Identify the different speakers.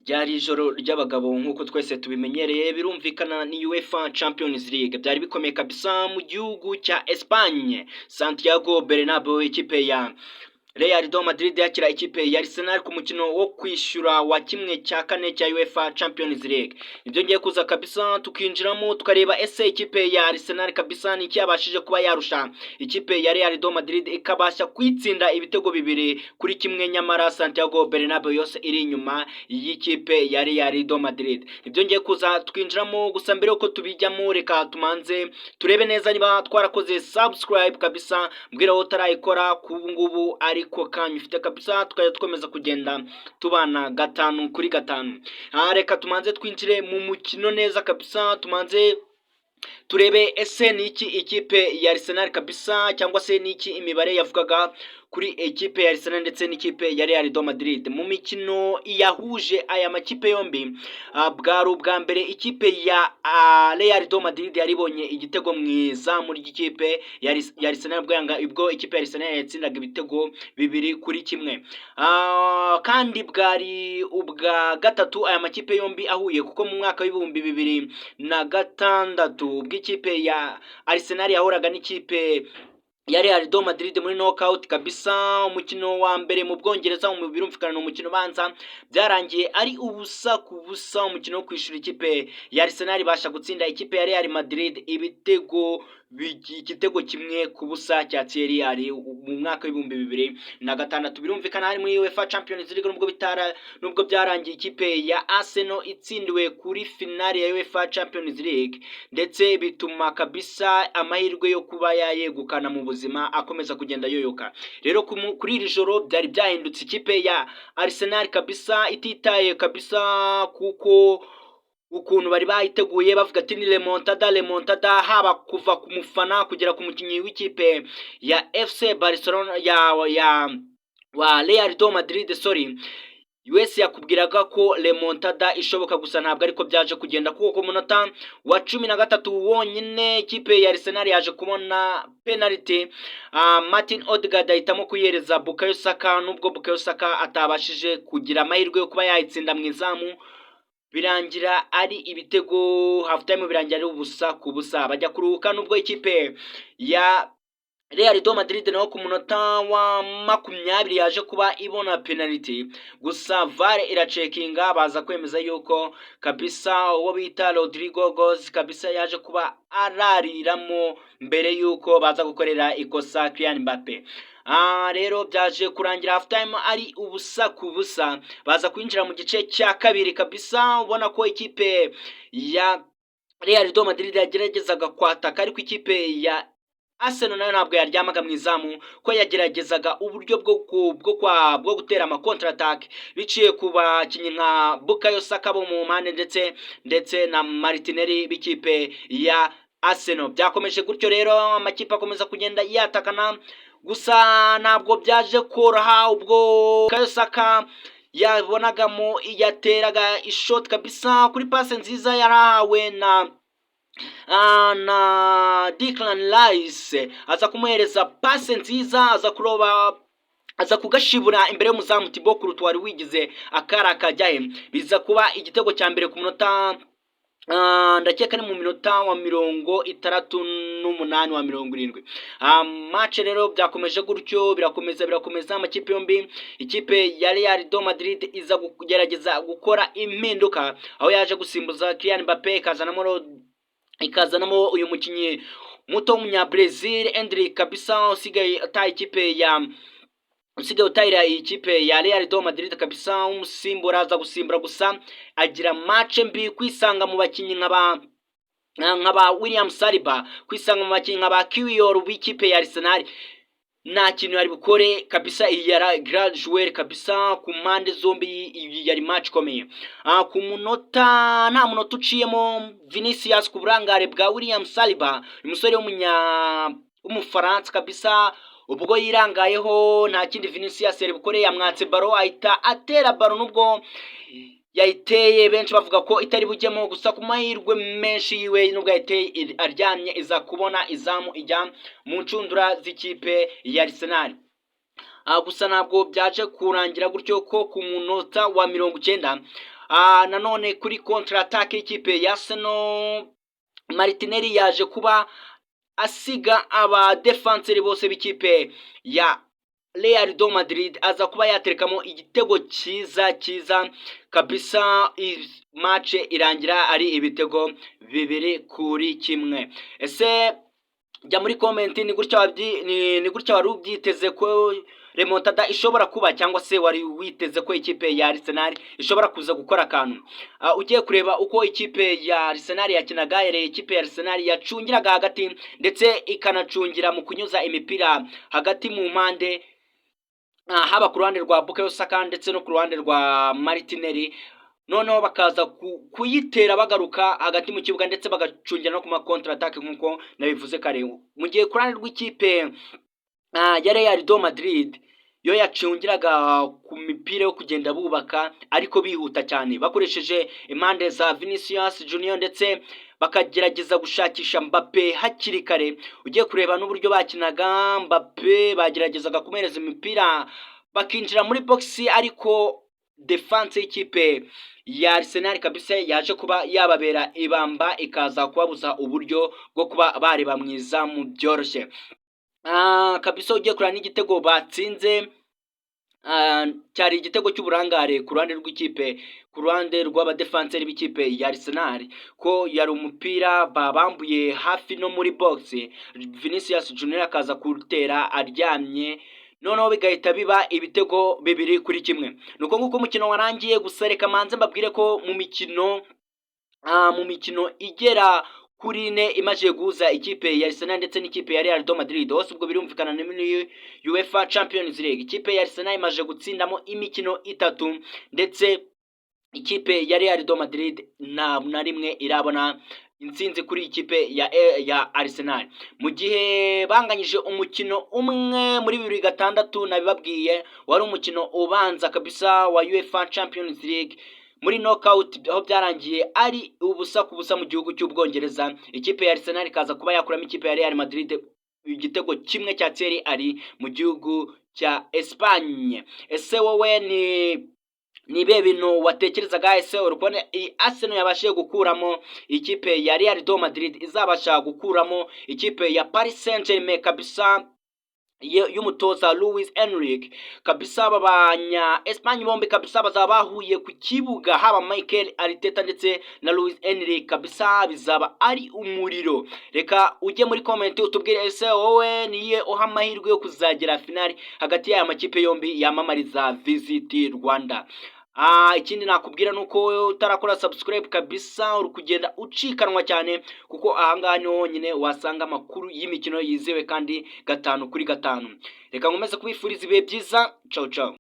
Speaker 1: Ryari ijoro ry'abagabo nk'uko twese tubimenyereye birumvikana ni UEFA Champions League byari bikomeye kabisa mu gihugu cya Espagne Santiago Bernabeu ikipe ya Real Madrid yakira ikipe ya Arsenal ku mukino wo kwishyura wa kimwe cya kane cya UEFA Champions League. Ibyo ngiye kuza kabisa tukinjiramo tukareba ese ikipe ya Arsenal kabisa ni cyabashije kuba yarusha ikipe ya Real Madrid ikabasha kwitsinda ibitego bibiri kuri kimwe, nyamara Santiago Bernabeu yose iri inyuma y'ikipe ya Real Madrid. Ibyo ngiye kuza tukinjiramo, gusa mbere uko tubijyamo reka tumanze turebe neza niba twarakoze subscribe kabisa, mbwira wowe utarayikora ku ngubu ariko kanya ufite kabisa, tukajya twemeza kugenda tubana gatanu kuri gatanu. Reka tumanze twinjire mu mukino neza kabisa, tumanze turebe ese niki ikipe ya Arsenal kabisa, cyangwa se niki imibare yavugaga kuri ekipe ya Arsenal ndetse n'ikipe ya Real Madrid mu mikino yahuje aya makipe yombi. Bwari ubwa mbere ikipe ya Real Madrid yaribonye igitego mwiza muri ikipe ya Arsenal ubwo ikipe ya Arsenal yatsindaga ibitego bibiri kuri kimwe. Kandi bwari ubwa gatatu aya makipe yombi ahuye, kuko mu mwaka w'ibihumbi 2006 ubwo ikipe ya Arsenal yahoraga n'ikipe ya Real Madrid muri knockout kabisa. Umukino wa mbere mu Bwongereza mu birumvikana umukino banza byarangiye ari ubusa ku busa, umukino wo kwishura ikipe ya Arsenal ibasha gutsinda ikipe ya Real Madrid igitego kimwe ku busa cya Thierry Henry mu mwaka w'ibihumbi 2006. Birumvikana hari muri UEFA Champions League nubwo byarangiye ikipe ya Arsenal itsindiwe kuri finale ya UEFA Champions League, ndetse bituma kabisa amahirwe yo kuba yayegukana mu buzima akomeza kugenda yoyoka. Rero kuri iri joro byari byahindutse, ikipe ya Arsenal kabisa ititaye kabisa kuko ukuntu bari bayiteguye bavuga ati ni remontada, haba kuva ku mufana kugera ku mukinnyi w'ikipe ya FC Barcelona wa Real Madrid US yakubwiraga ko remontada ishoboka, gusa ntabwo ariko byaje kugenda, kuko ku munota wa 13 wonyine ikipe ya Arsenal yaje kubona penalty. Martin Odegaard ahitamo kuyereza Bukayo Saka, nubwo Bukayo Saka atabashije kugira amahirwe yo kuba yayitsinda mu izamu, birangira ari ibitego half time, birangira ari ubusa ku busa. Bajya kuruhuka nubwo ikipe ya Real Madrid naho ku munota wa 20 yaje kuba ibona penalty, gusa VAR iracekinga baza kwemeza yuko kabisa uwo bita Rodrigo Goes kabisa yaje kuba arariramo mbere yuko baza gukorera ikosa Kylian Mbappe. Rero byaje kurangira half time ari ubusa ku busa, baza kwinjira mu gice cya kabiri kabisa, ubona ko ikipe ya Real Madrid yageragezaga kwataka, ariko ikipe ya Arsenal nayo ntabwo yaryamaga mu izamu, ko yageragezaga uburyo bwo gutera ama counter attack biciye ku bakinnyi nka Bukayo Saka bo mu mpande ndetse na Martinelli b'ikipe ya Arsenal. Byakomeje gutyo rero amakipe akomeza kugenda yatakana, gusa ntabwo byaje koroha ubwo Bukayo Saka yabonagamo yateraga ishot kabisa kuri passe nziza yarahawe na Declan Rice, aza kumuhereza passe nziza, aza kugashibura imbere y'umuzamu Thibaut Courtois wari wigize akara kajyahe, biza kuba igitego cya mbere ku munota ndakeka ni mu minota wa 68 wa 70. Match rero byakomeje gutyo birakomeza amakipe yombi. Ikipe ya Real Madrid iza kugerageza gukora impinduka, aho yaje gusimbuza Kylian Mbappe ikazanamo uyu mukinnyi muto w'umunya Brazil Endrick kabisa, usigaye utayira ikipe ya Real Madrid kabisa, umusimbura aza gusimbura, gusa agira match mbi, kwisanga mu bakinnyi nk'aba William Saliba, kwisanga mu bakinnyi nk'aba Kiwior w'ikipe ya Arsenal. Nta kintu yari bukore kabisa, iyi yari grand joueur kabisa ku mpande zombi, yari match komeye. Ku munota nta munota uciyemo Vinicius ku burangare bwa William Saliba, umusore w'umufaransa kabisa, ubwo yirangayeho nta kindi Vinicius yari bukore, yamwatse baro ahita atera baro, nubwo yayiteye benshi bavuga ko itari bujyemo, gusa ku mahirwe menshi yiwe nubwo yayiteye aryamye iza kubona izamu ijya mu ncundura z'ikipe ya Arsenal. Gusa ntabwo byaje kurangira gutyo, ko ku munota wa 90 nanone kuri contre attaque y'ikipe ya Arsenal, Martinelli yaje kuba asiga aba defenseur bose b'ikipe ya Real do Madrid, aza kuba yaterekamo igitego cyiza kabisa. Match irangira ari ibitego 2-1. Ese jya muri comment, ni gutya wari ubyiteze ko remontada ishobora kuba, cyangwa se wari witeze ko ikipe ya Arsenal ishobora kuza gukora akantu? Ugiye kureba uko ikipe ya Arsenal yakinaga, ikipe ya Arsenal yacungiraga hagati ndetse ikanacungira mu kunyuza imipira hagati mu mpande, haba ku ruhande rwa Bukayo Saka ndetse no ku ruhande rwa Martinelli, noneho bakaza kuyitera bagaruka hagati mu kibuga ndetse bagacungira no ku ma contre attaque nkuko nabivuze kare. Mu gihe ku ruhande rw'ikipe ya Real do Madrid yo yacungiraga ku mipira yo kugenda bubaka ariko bihuta cyane bakoresheje impande za Vinicius Junior ndetse bakagerageza gushakisha Mbappe hakiri kare. Ugiye kureba n'uburyo bakinaga, Mbappe bageragezaga kumereza imipira bakinjira muri box, ariko defense y'ikipe ya Arsenal kabisa yaje kuba yababera ibamba, ikaza kubabuza uburyo bwo kuba bareba mwiza mu byoroshye kabisa. Ugiye kurana n'igitego batsinze, cyari igitego cy'uburangare ku ruhande rw'ikipe, ku ruhande rw'abadefenseri b'ikipe ya Arsenal, ko yari umupira babambuye hafi no muri box, Vinicius Junior akaza kurutera aryamye, noneho bigahita biba ibitego 2-1. Nuko nguko umukino warangiye. Gusa reka manze mbabwire ko mu mikino igera kuri 4 imaze guhuza ikipe ya Arsenal ndetse n'ikipe ya Real do Madrid, hose ubwo birumvikana ni muri UEFA Champions League. Ikipe ya Arsenal imaze gutsindamo imikino 3 ndetse ikipe ya Real do Madrid na rimwe irabona intsinzi kuri ikipe ya Arsenal, mu gihe banganyije umukino umwe muri 2006 nabibabwiye, wari umukino ubanza kabisa wa UEFA Champions League muri knockout, aho byarangiye ari ubusa ku busa mu gihugu cy'Ubwongereza. Ikipe ya Arsenal ikaza kuba yakuramo ikipe ya Real Madrid igitego kimwe cya Thierry ari mu gihugu cya Espagne. Ese wowe ni be bintu watekerezaga? Ese urukone Arsenal yabashije gukuramo ikipe ya Real do Madrid izabasha gukuramo ikipe ya Paris Saint-Germain kabisa y'umutoza Luis Enrique kabisa? Abanya Espagne bombi kabisa bazaba bahuye ku kibuga, haba Mikel Arteta ndetse na Luis Enrique kabisa, bizaba ari umuriro. Reka ujye muri comment utubwire, ese wowe niye uha amahirwe yo kuzagera finali hagati y'aya makipe yombi yamamariza Visit Rwanda? Ikindi nakubwira nuko utarakora subscribe kabisa uri kugenda ucikanwa cyane, kuko ahangaha niho honyine wasanga amakuru y'imikino yizewe kandi 5 kuri 5. Reka nkomeze kubifuriza ibihe byiza. Ciao ciao.